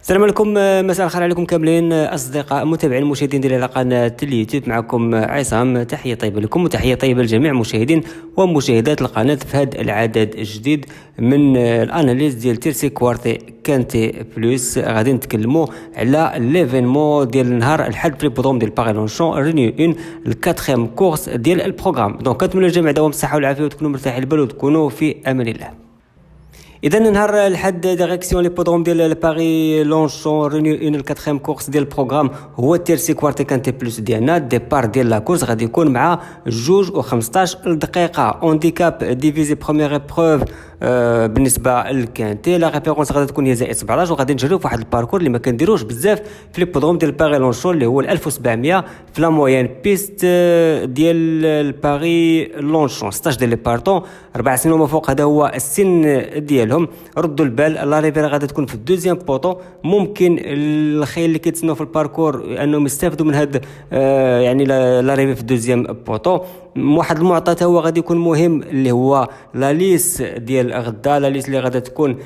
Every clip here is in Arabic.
السلام عليكم. مساء الخير عليكم كاملين اصدقاء متابعين المشاهدين ديال قناه اليوتيوب. معكم عصام، تحيه طيبه لكم وتحيه طيبه لجميع المشاهدين ومشاهدات القناه في هذا العدد الجديد من الاناليز ديال تيرسي كوارتي كانتي بلس. غادي نتكلموا على ليفينمون ديال نهار الحد في البودروم ديال باغي لونشون رينيو 1 الكاتريم كورس ديال البروغرام. دونك كنتمنى للجميع دوام الصحه والعافيه وتكونوا مرتاحين البال وتكونوا في امان الله. اذا نهار الحد ديريكسيون لي بودروم ديال باري لونشون رينيو 1 الكاتريم كورس ديال البروغرام هو تيرسي كوارتي كانتي بلس ديالنا. الديبار ديال لا كورس غادي يكون مع 2:15 دقيقه. اونديكاب ديفيزي بروميير ايبروف بالنسبه للكانتي لا ريفيرونس غادي تكون هي زائد 17، وغادي نجريو في واحد الباركور اللي ما كنديروش بزاف في لي بودروم ديال باري لونشون اللي هو 1700 في لا موين بيست ديال الباري لونشون. 16 ديال لي بارطون 4 سنين وما فوق، هذا هو السن ديالهم. ردوا البال لا ريفير غادي تكون في الدوزيام بوطو. ممكن الخيل اللي كيتسناو في الباركور انهم يستافدوا من هذا يعني لا ريفير في الدوزيام بوطو. واحد المعطى هو غادي يكون مهم اللي هو لا ليس ديال غدا، لا ليس اللي غادي تكون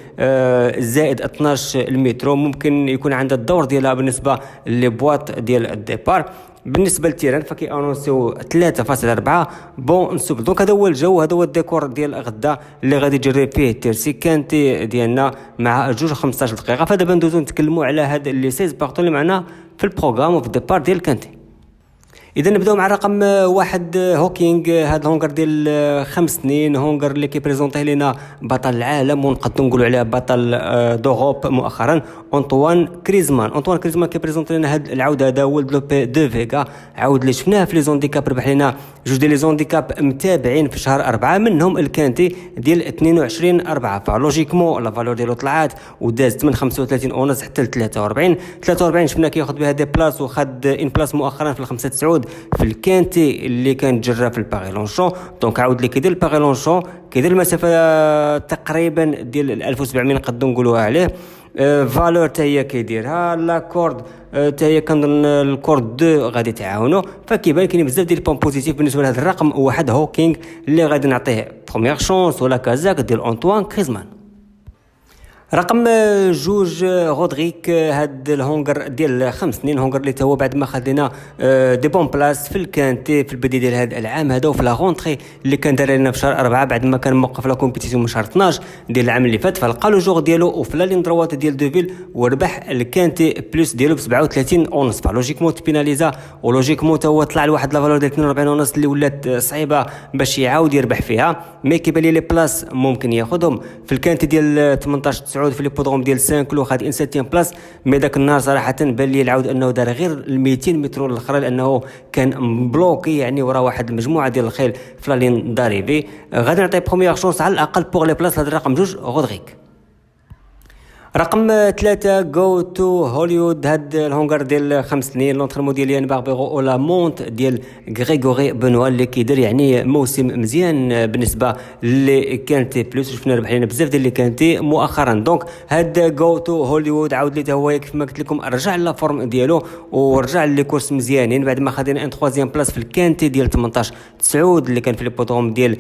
زائد 12 المترو. ممكن يكون عندها الدور ديالها بالنسبه لي بواط ديال الديبار. بالنسبه للتيران فكي انونسيو 3.4 بون سوبل. دونك هذا هو الجو، هذا هو الديكور ديال غدا اللي غادي يجري فيه تيرسي كانتي ديالنا مع 2:15 دقيقه. فدابا ندوزو نتكلموا على هاد لي 16 بارطون اللي معنا في البروغرام وفي الديبار ديال كانتي. اذا نبداو مع رقم واحد هوكينغ. هذا الهونغر ديال 5 سنين، هونغر اللي كيبريزونطيه لنا بطل العالم ونقدروا نقولوا عليه بطل دوروب مؤخرا، انطوان كريزمان كيبريزونطي لنا هذه العوده. هذا ولد لوبي دو فيغا، عاود اللي شفناه في لي زونديكاب، ربح لنا جوج ديال لي زونديكاب متابعين في شهر 4 منهم الكانتي ديال 22/4. فلوجيكمون لا فالور ديالو طلعات ودازت من 35 اونص حتى ل 43 شفنا كياخذ بها دي بلاص، وخد ان بلاص مؤخرا في الخمسة سعود في الكانتي اللي كان جرى في الباغي لونشون. دونك عاود اللي كيدير الباغي لونشون كيدير المسافه تقريبا ديال 1700 نقدروا نقولوها عليه. فالور حتى هي كيديرها. لا كورد حتى هي كنظن الكورد 2 غادي تعاونوا. فكيبان كاين بزاف ديال البون بوزيتيف بالنسبه لهذا الرقم. واحد هوكينغ اللي غادي نعطيه بروميير شونس ولا كازاك ديال انطوان كريزمان. رقم جوج رودريك، هاد الهونغر ديال 5 سنين، هونغر اللي هو بعد ما خدينا دي بون بلاص في الكانتي في البدايه ديال هذا العام هذا وفي لا رونتري اللي كان دار لنا في شهر 4 بعد ما كان موقف لا كومبيتيسيون من شهر 12 ديال العام اللي فات. فلقى لو جور ديالو وفي لا لين دروات ديال دوفيل وربح الكانتي بلس ديالو ب 37 اونص. فلوجيكمون تبيناليزا ولوجيكمون تا هو طلع لواحد لا فالور ديال 42 اونص اللي ولات صعيبه باش يعاود يربح فيها. مي كيبان لي بلاص ممكن ياخذهم في الكانتي ديال 18 9 في لي بودروم ديال 5 كيلو خد ان 7 بلاص. مي داك النهار صراحه بان لي العود انه دار غير ال 200 متر الاخرى لانه كان مبلوكي يعني ورا واحد المجموعه ديال الخيل في لين داريفي. غادي نعطي بروميير شونس على الاقل بوغ لي بلاص هذا الرقم جوج رودريك. رقم 3 جو تو هوليوود، هاد الهونغر ديال 5 سنين، لونترينمون ديال يان باربيرو اولا مونت ديال غريغوري بنوا اللي كيدير يعني موسم مزيان بالنسبه اللي كانتي بلس. شفنا ربح لنا بزاف ديال اللي كانتي مؤخرا. دونك هاد جو تو هوليوود عاود لي هو كيف ما قلت لكم رجع لا فورم ديالو ورجع لي كورس مزيانين بعد ما خدينا ان 3 بلاص في الكانتي ديال 18 9 اللي كان في البودروم ديال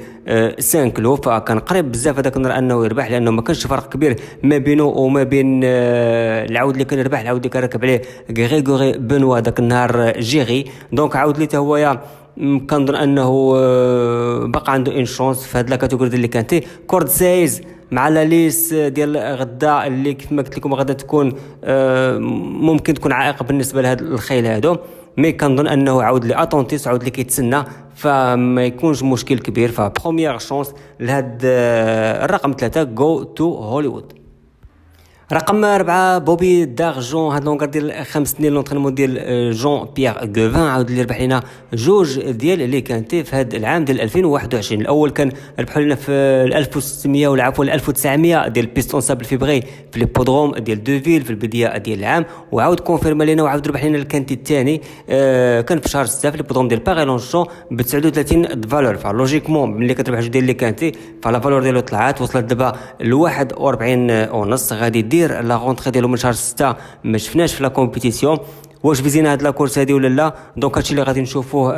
5 كيلو. فكان قريب بزاف هذاك النهار انه يربح لانه ما كانش فرق كبير ما بينه وما بين العود اللي كان يربح العود اللي كان راكب عليه غريغوري بنوا داك النهار جيري. دونك عاود لي هو كنظن انه بقى عنده ان شونس في هاد لا كاتيجوري اللي كانتي. كورد سايز مع لا ليس ديال غدا اللي كيف ما قلت لكم غادا تكون ممكن تكون عائق بالنسبه لهاد الخيل هادو. مي كنظن انه عاود لي اتونتيس عاود لي كيتسنى فما يكونش مشكل كبير. فبروميير شونس لهاد الرقم 3 جو تو هوليوود. رقم 4 بوبي دارجون، هاد لونغار ديال 5 سنين، لونترينمون ديال جون بيير غوفان عاود اللي ربح لنا جوج ديال اللي كانتي في هاد العام ديال 2021. الاول كان ربح لنا في 1600 ولا عفوا 1900 ديال بيستون سابل فيبري في لي بودروم ديال دوفيل في البدايه ديال العام، وعاود كونفيرما لنا وعاود ربح لنا الكانتي الثاني كان في شهر 6 في لي بودروم ديال باغي لونشون ب 39 فالور. فلوجيكمون ملي كتربح جوج ديال اللي كانتي فلا فالور ديالو طلعات وصلت دابا ل 41 ونص. غادي دير لا رونتري ديالو من شهر 6 ما شفناش في لا كومبيتيسيون واش فيزينا هاد لا كورس هادي ولا لا. دونك هادشي اللي غادي نشوفوه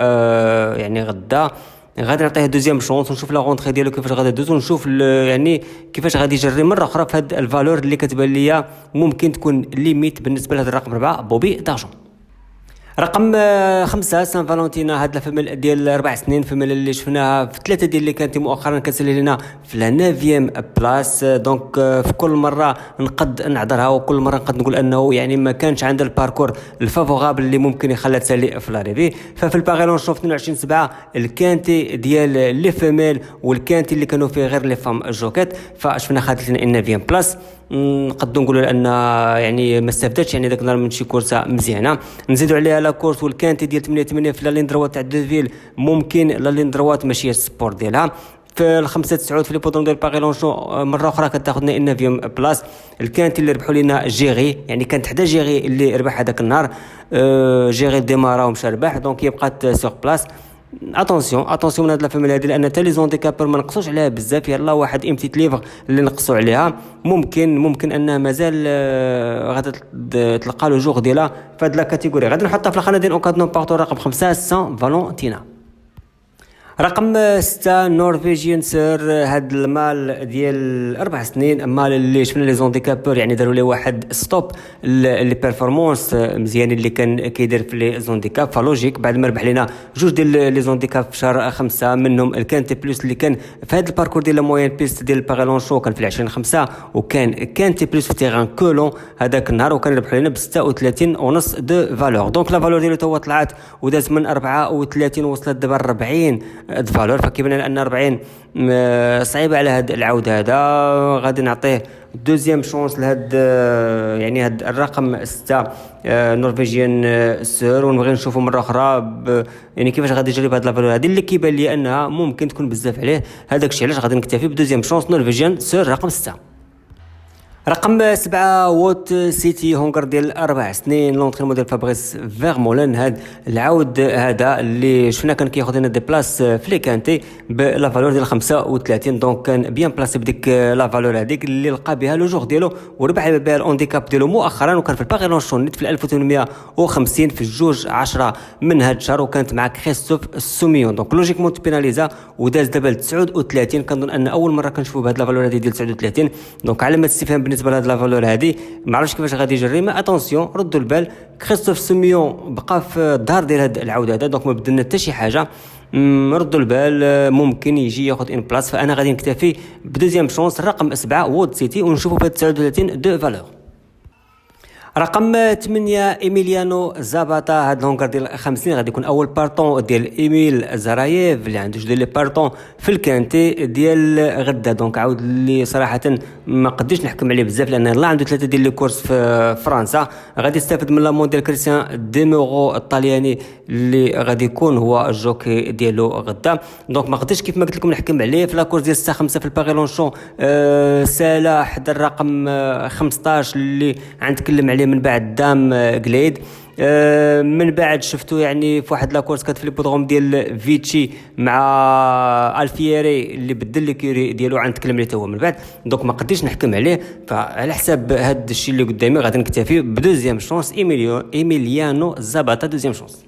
يعني غدا غادي نعطيه دوزيام شونس ونشوف لا غونتري ديالو كيفاش غادي دوز، ونشوف يعني كيفاش غادي يجري مره اخرى في هاد الفالور اللي كتبان ليا ممكن تكون ليميت بالنسبه لهذا الرقم 4 بوبي دارجون. رقم 5 سان فالونتينا، هاد الفمل ديال 4 سنين، فمل اللي شفناها في 3 ديال اللي كانت مؤخرا كتسالي لنا في لا 9 بلاص. دونك في كل مره نقد نعذرها وكل مره نقد نقول انه يعني ما كانش عندها الباركور الفافورابل اللي ممكن يخليها تسالي في لاريفي. ففي الباغيلون شوف 22 7 الكانتي ديال لي فيميل والكانتي اللي كانوا فيه غير لي فام جوكيت، فشفنا خدت لنا 9 بلاص. نقدروا نقولوا ان يعني ما استفدتش يعني داك النهار من شي كورسه مزيانه. نزيدوا عليها لا كورس والكانتي ديال 88 في لا لين دروات تاع دوفيل، ممكن لا لين دروات ماشي السبور ديالها. في الخمسة 9 في لي بودون ديال باغي شو مره اخرى كتاخذنا 9 بلاص. الكانتي اللي ربحوا لنا جيري، يعني كانت حدا جيري اللي ربح هذاك النهار، جيري ديمارا ومشى ربح، دونك هي بقات سوغ بلاص. اتونسيون من هاد الفاميل هادي، لان حتى لي زونديكابور ما نقصوش عليها بزاف، يلا واحد امتيت ليفر اللي نقصوا عليها، ممكن انها مازال غادا تلقى له جوغ ديالها في هاد لا كاتيجوري. غادي نحطها في الخانه ديال اونكادنون بارتو رقم 5 سان فالونتينا. رقم 6 نورفيجيان سير، هاد المال ديال 4 سنين، مال اللي شفنا لي زونديكابور يعني داروا ليه واحد ستوب لي بيرفورمانس مزيانين اللي كان كيدير في لي زونديكاب، فلوجيك بعد ما ربح لنا جوج ديال لي زونديكاب في شهر 5 منهم الكانتي بلوس اللي كان في هاد الباركور ديال الموين بيست ديال باغيلون شو كان في 20/5، وكان كانتي بلوس في تيران كولون هذاك النهار، وكان ربح لنا ب 36.5 دو فالور. دونك لا فالور ديالو هو طلعت وداز من 34 وصلت دابا 40 فالور، فكيبان لنا ان 40 صعيبه على هاد العود هذا. غادي نعطيه دوزيام شونس لهاد يعني هاد الرقم 6 نورفيجيان سور، ونبغي نشوفوا مره اخرى يعني كيفاش غادي يجري بهاد لافالور هذه اللي كيبان لي انها ممكن تكون بزاف عليه. هذاك الشيء علاش غادي نكتفي بدوزيام شونس نورفيجيان سور رقم 6. رقم 7 ووت سيتي هونغر ديال 4 سنين، لونطريمون ديال فابريس فيرمولن، هاد العود هذا اللي شفنا كان كياخذ لنا دي بلاص في لي كانتي بلا فالور ديال 35، دونك كان بيان بلاصي بديك لا فالور هذيك اللي لقى بها لو جوغ ديالو وربح بها الاونديكاب ديالو مؤخرا، وكان في الباغيلون شونيت في 1850 في 2/10 من هاد الشهر، وكانت مع كريستوف سوميون. دونك لوجيكمون تبيناليزا وداز دابا ل 39. كنظن ان اول مره كنشوفوا بهاد لا فالور هذه ديال 39، دونك علامه استفهام بالنسبه لهاد لا فالور هادي. ما عرفتش كيفاش غادي يجري، ما اتونسيون ردوا البال. كريستوف سوميون بقى في الظهر ديال هاد العود هذا، دونك ما بدلنا حتى شي حاجه. ردوا البال ممكن يجي ياخذ ان بلاص، فانا غادي نكتفي بدوزيام شونس رقم 7 وود سيتي، ونشوفوا في 39 دو فالور. رقم 8 ايميليانو زاباتا، هاد الهونغر ديال 50 غادي يكون اول بارطون ديال ايميل زراييف اللي عنده جوج ديال لي بارطون في الكانتي ديال غدا. دونك عاود اللي صراحه ما قديش نحكم عليه بزاف، لان الله عنده 3 ديال لي كورس في فرنسا. غادي يستافد من لامون ديال كريستيان ديمورو الطلياني اللي غادي يكون هو الجوكي ديالو غدا. دونك ما قديش كيف ما قلت لكم نحكم عليه. في لاكورس ديال 6/5 في الباغيلون شون سالا حدا الرقم 15 اللي غنتكلم عليه من بعد دام غليد. من بعد شفتو يعني في واحد لاكورس كانت في البودروم ديال فيتشي مع الفييري اللي بدل الكيوري ديالو غنتكلم عليه هو من بعد. دونك ما قديش نحكم عليه، فعلى حساب هاد الشيء اللي قدامي غادي نكتفي بدوزيام شونس ايميليانو زاباتا دوزيام شونس.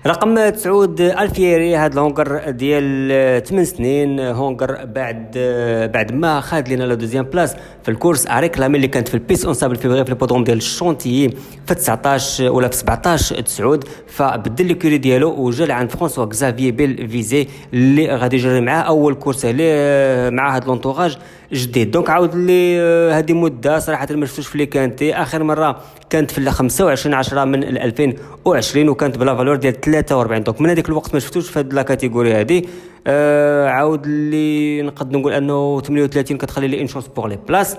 رقم 9 الفييري، هاد الهونغر ديال 8 سنين، هونغر بعد ما خاد لنا لا دوزيام بلاص في الكورس اريكلامي اللي كانت في البيس اون سابل فيفري في البودروم ديال الشونتيي في 19 ولا في 17 9، فبدل الكوري ديالو وجا عند فرانسوا كزافيي بيل فيزي اللي غادي يجري معاه اول كورس عليه مع هاد لونطوراج جديد. دونك عاود لي هذه مده صراحه ما شفتوش في لي كانتي. اخر مره كانت في 25/10 من 2020 وكانت بلا فالور ديال 43. دونك من هذيك الوقت ما شفتوش في هاد لا كاتيجوري هذه. عاود لي نقد نقول انه 38 كتخلي لي ان شونس بور لي بلاص.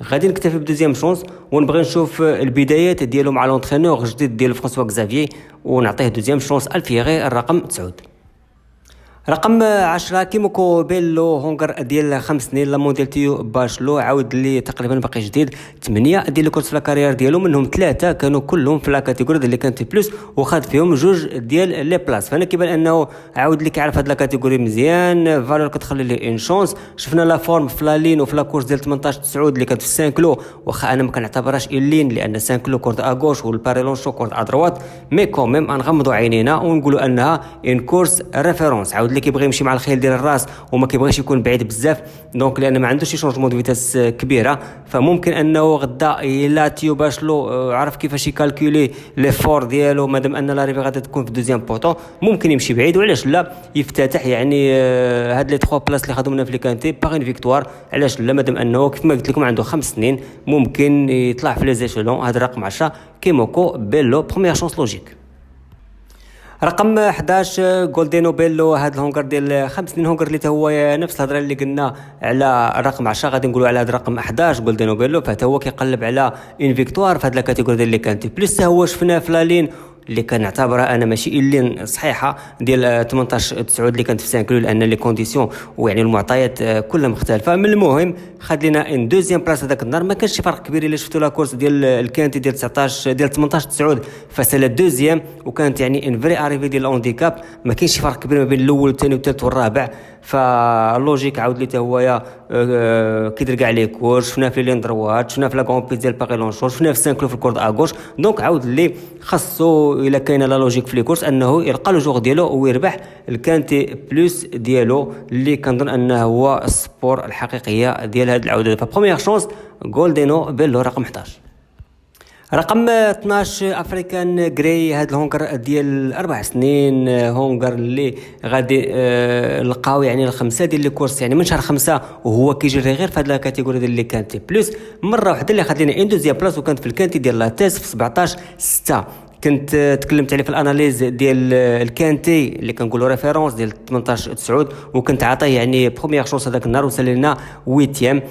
غادي نكتفي بدوزيام شونس ونبغي نشوف البدايات ديالو مع لونترينور جديد ديال فرانسوا كزافيي ونعطيه دوزيام شونس الفييري الرقم 9. رقم 10 كيموكو بيلو هونغر ديال 5 سنين لا موديل تيو باشلو، عاود لي تقريبا باقي جديد. 8 ديال الكورس في لاكارير ديالو، منهم 3 كانوا كلهم في لا كاتيجوري اللي كانت بلس، وخاد فيهم جوج ديال لي بلاص. فانا كيبان انه عاود لي كيعرف هاد لا كاتيجوري مزيان، فالور كتخلي ليه اون شونس. شفنا لا فورم في لا لين وفي لا كورس ديال 18 9 اللي كانت في 5 كيلو، واخا انا ما كنعتبرهاش اون لين لان 5 كيلو كورد اغوش والباريلونشو كورد ادروات، مي كوميم غنغمضوا عينينا ونقولوا انها اون كورس ريفيرونس. عاود لي كيبغي يمشي مع الخيل ديال الراس وما كيبغيش يكون بعيد بزاف، دونك لان ما عندوش شي شونجمون دو فيتاس كبيره، فممكن انه غدا الا تيو باشلو عرف كيفاش يكالكولي لي فور ديالو، مادام ان لا ريفي غادي تكون في دوزيام بوطون ممكن يمشي بعيد، وعلاش لا يفتتح يعني هاد لي 3 بلاص اللي خدوا منها في ليكانتي باغ اون فيكتوار. علاش لا، مادام انه كيف ما قلت لكم عنده 5 سنين ممكن يطلع في لي زيشلون. هذا الرقم 10 كيموكو بيلو بروميير شونس لوجيك. رقم 11 جولدينو بيلو، هاد الهونغر ديال 5 سنين، هونغر اللي هو نفس الهضره اللي قلنا على الرقم 10 غادي نقولوا على هذا الرقم 11 جولدينو بيلو، فحتى هو كيقلب على ان فيكتوار في هاد لا كاتيجوري ديال اللي كانت بلس. هو شفناه في لالين اللي كنعتبرها انا ماشي اللين صحيحه ديال 18 9 اللي كانت في 5 كيلو، لان لي كونديسيون ويعني المعطيات كلها مختلفه. من المهم خد لنا ان دوزيام بلاص هذاك النهار، ما كانش شي فرق كبير الا شفتوا لا كورس ديال الكانتي ديال 19 ديال 18 9 فسال الدوزيام، وكانت يعني ان فري اريفي ديال الاونديكاب، ما كاينش شي فرق كبير ما بين الاول والثاني والثالث والرابع. فاللوجيك عاود لي حتى هو كيدير كاع لي كورس، شفنا في لين دروات، شفنا في لا كون بيز ديال باغي لونشور، شفنا في 5 كيلو في الكورد اغوش. دونك عاود لي خاصو الا كاينه لا لوجيك في لي كورس انه يلقى لو جوغ ديالو ويربح الكانتي بلس ديالو، اللي كنظن انه هو السبور الحقيقيه ديال هذه العوده. فبروميير شونس جولدينو بيلو رقم 11. رقم 12 افريكان جراي، هاد الهونغر ديال 4 سنين، هونغر اللي غادي لقاو يعني الخمسه ديال لي كورس يعني من شهر 5 وهو كيجري غير في هاد لا كاتيجوري ديال لي كانتي بلس مره واحده، اللي خد لنا ان دوزيام بلاص، وكانت في الكانتي ديال لا تيس في 17 6. كنت تكلمت عليه في الاناليز ديال الكانتي اللي كنقولوا ريفيرونس ديال 18 9، وكنت عاطيه يعني بروميير شونس هذاك النهار وصل لنا 8.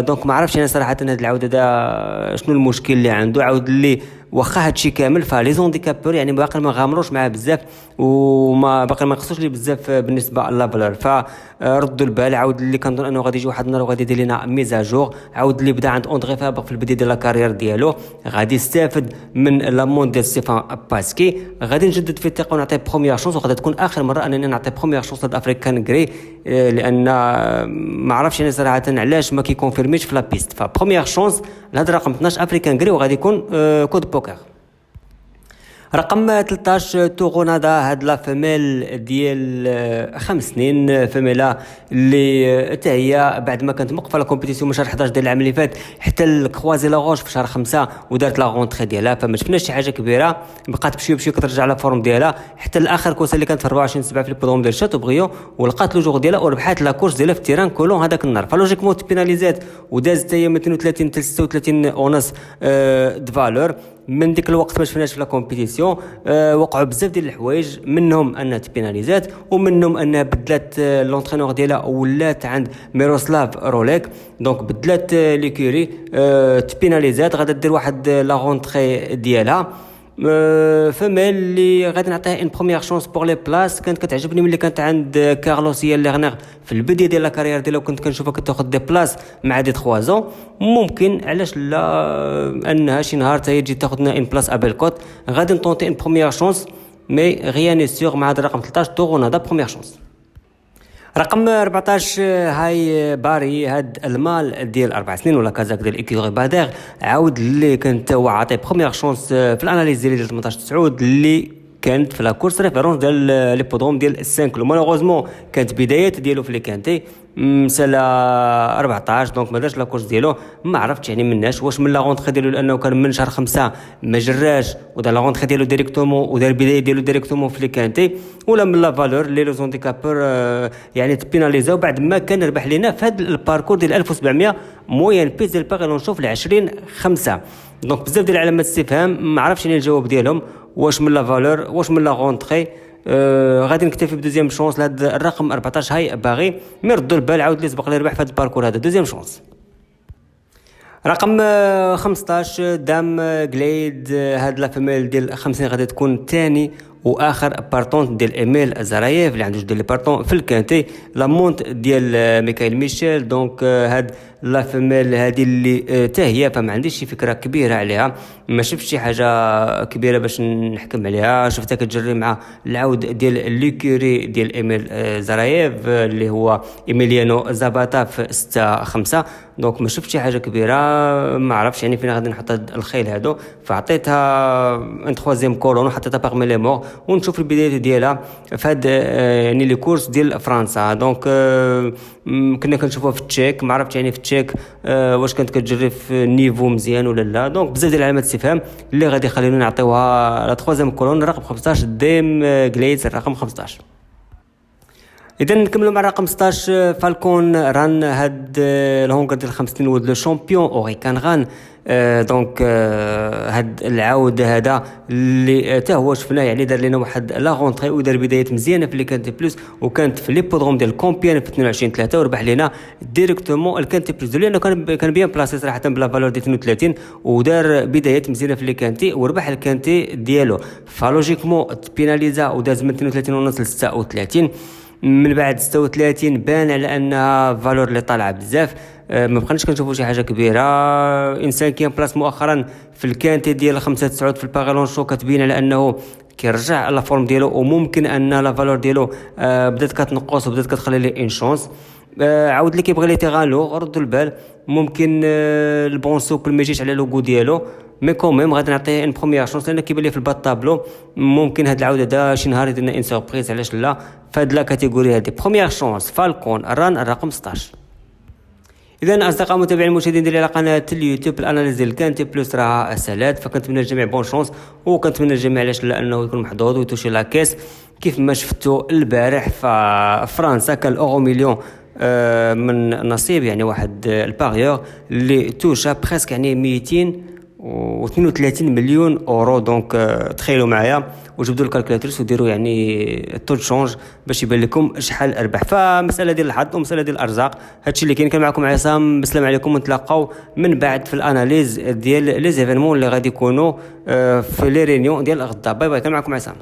دونك ما عرفتش انا صراحه هذه العوده دا شنو المشكل اللي عنده. عاود لي واخا هادشي كامل فلي زونديكابور يعني باقي ما غامروش معاه بزاف، وما باقي ما خصوش ليه بزاف بالنسبه لا فالور. فردوا البال، عاود لي كنظن انه غادي يجي واحد النهار وغادي يدير لنا ميزاجور. عاود لي بدا عند اندري فابر في البدايه ديال لا كارير ديالو، غادي يستافد من لامون ديال ستيفان باسكي. غادي نجدد في الثقه ونعطيه بروميير شونس، وغادي تكون اخر مره انني نعطي بروميير شونس للافريكان جري، لان ما عرفتش انا صراحه علاش ما كيكونفيرميش في لا بيست. فبروميير شونس لهذا الرقم 12 افريكان جري، وغادي يكون كود بوكر. رقم 13 توغونادا، هاد لا فيميل ديال 5 سنين، فيميلا اللي حتى هي بعد ما كانت موقفه لا كومبيتيسيون من شهر 11 ديال العام اللي فات حتى الكروازي لا غوش في شهر 5 ودارت لا غونتري ديالها، فما شفناش شي حاجه كبيره، بقات بشويه كترجع على فورم ديالها حتى الاخر كورس اللي كانت في 24 7 في البودروم ديال شاتوبريون، ولقات لو جوغ ديالها وربحات لا كورس ديالها في تيران كولون هذاك النهار. فلوجيكمون بيناليزات ودازت هي من 32 حتى 36 اونس د فالور. من ديك الوقت ما شفناش في لا كومبيتيسيون. وقعوا بزاف ديال الحوايج، منهم انها تبيناليزات، ومنهم انها بدلات لونترينور ديالها ولات عند ميروسلاف روليك، دونك بدلات ليكوري تبيناليزات، غادا دير واحد لا رونتري ديالها. فمال اللي غادي نعطيها ان بروميير شونس بور لي بلاص. كانت كتعجبني ملي كانت عند كارلوس هي ليغنيغ في البدايه ديال لا كارير ديالها، وكنت كنشوفها كتاخذ دي بلاص مع دي 3 زون. ممكن علاش لا انها شي نهار حتى تجي تاخذ لنا ان بلاص ابلكوت. غادي نطونتي ان بروميير شونس مي غياني سيغ مع هذا الرقم 13 توغونادا بروميير شونس. رقم 14 هاي باري، هاد المال ديال 4 سنين ولا كازاك ديال ايكيغي بادير، عاود اللي كنت هو عاطي بروميير شونس في الاناليز ديال 18 9 اللي كانت في لا كورس ريفيرونس ديال لي بودروم ديال 5 كيلو. مالوغوزمون كانت بدايات ديالو في لي كانتي مساله 14، دونك ما دارش لا كورس ديالو. ما عرفتش يعني مناش واش من لا غونتري ديالو لانه كان من شهر 5 ما جراش ودار لا غونتري ديالو ديريكتومون ودار البدايه ديالو ديريكتومون في لي كانتي، ولا من لا فالور لي لوز هانديكابور يعني تبيناليزاو بعد ما كان ربح لينا في هذا الباركور ديال 1700 موين بيس ديال باغي نشوف ل 20 5. دونك بزاف ديال علامات استفهام، ما عرفتش شنو الجواب ديالهم، واش من لا فالور واش من لا غونتري. غادي نكتفي بدوزيام شونس لهذا الرقم 14 هاي باغي مي ردوا البال، عاود لي سبق لي ربح في هذا الباركور هذا دوزيام شونس. رقم 15 دام جليد، هاد لا فيميل ديال 50 غادي تكون ثاني واخر بارتون ديال ايميل زرايف اللي عنده جوج ديال لي بارتون في الكانتي. لا مونت ديال ميكايل ميشيل. دونك هاد لا فيميل هذه اللي حتى هي فما عنديش شي فكره كبيره عليها، ما شفتش شي حاجه كبيره باش نحكم عليها. شفتها كتجري مع العود ديال ليكوري ديال ايميل زرايف اللي هو ايميليانو زاباتا في 6-5. دونك ما شفتش شي حاجه كبيره، ما عرفتش يعني فين غادي نحط هاد الخيل هادو، فعطيتها ان تخوازيام كولون وحطيتها باغمي لي مور ونشوف البدايات ديالها في هاد يعني لي كورس ديال فرنسا. دونك كنا كنشوفوها في التشيك، ما عرفتش يعني في التشيك واش كانت كتجري في نيفو مزيان ولا لا. دونك بزاف ديال علامات استفهام اللي غادي يخليونا نعطيوها لا تخوازيام كولون رقم 15 ديم غليتس رقم 15. اذا نكملوا مع رقم 16 فالكون ران. هاد الهونغر ديال 5 سنين ولد لو شامبيون اوريكان غان. دونك هاد العود هذا اللي حتى هو شفناه يعني دار لنا واحد لا غونطري ودار بدايات مزيانه في لي كانتي بلس، وكانت في ليبودروم ديال كومبيان في 22/3 وربح لنا ديريكتومون الكانتي بلس لانه كان بيان بلاصي صراحه بلا فالور ديال 32 ودار بدايات مزيانه في لي كانتي وربح الكانتي ديالو. فلوجيكمون بيناليزا وداز من 32 ونص ل 36. من بعد 36 بان على انها فالور اللي طالعه بزاف، ما بقيناش كنشوفوا شي حاجه كبيره. انسان كيان بلاص مؤخرا في الكانتي ديال 5-9 في الباغيلون شو كتبين على انه كيرجع لا فورم ديالو، وممكن ان لا فالور ديالو بدات كتنقص وبدات كتخلي ليه ان شونس. عاود اللي كيبغي لي تيغالو ردوا البال، ممكن البون سوكل ما يجيش على لوغو ديالو، مي كوميم غادي نعطيه ان بروميير شونس لان كيبان لي في الباط طابلو ممكن هاد العوده هذا شي نهار يدير ان سوربريز، علاش لا. فهاد لا كاتيجوري هادي بروميير شونس فالكون ران الرقم 16. اذا اصدقاء متابعين المشاهدين ديالي على قناه اليوتيوب الاناليز ديال كانتي بلس راه سالات، فكنتمنى للجميع بون شونس وكنتمنى للجميع علاش لا انه يكون محظوظ ويتوشي لا كيس كيف ما شفتوا البارح في فرنسا. كان الاورو مليون من نصيب يعني واحد الباريور اللي توشا بريسك يعني 232 مليون اورو. دونك تخيلوا معايا وجبدوا الكالكولاتريس وديروا يعني التو شونج باش يبان لكم شحال اربح. فمساله ديال الحظ ومساله ديال الارزاق. هادشي اللي كاين معكم عصام، بالسلام عليكم، ونتلاقاو من بعد في الاناليز ديال لي زيفينمون اللي غادي يكونوا في لي رينيون ديال غدا. باي باي، كان معكم عصام.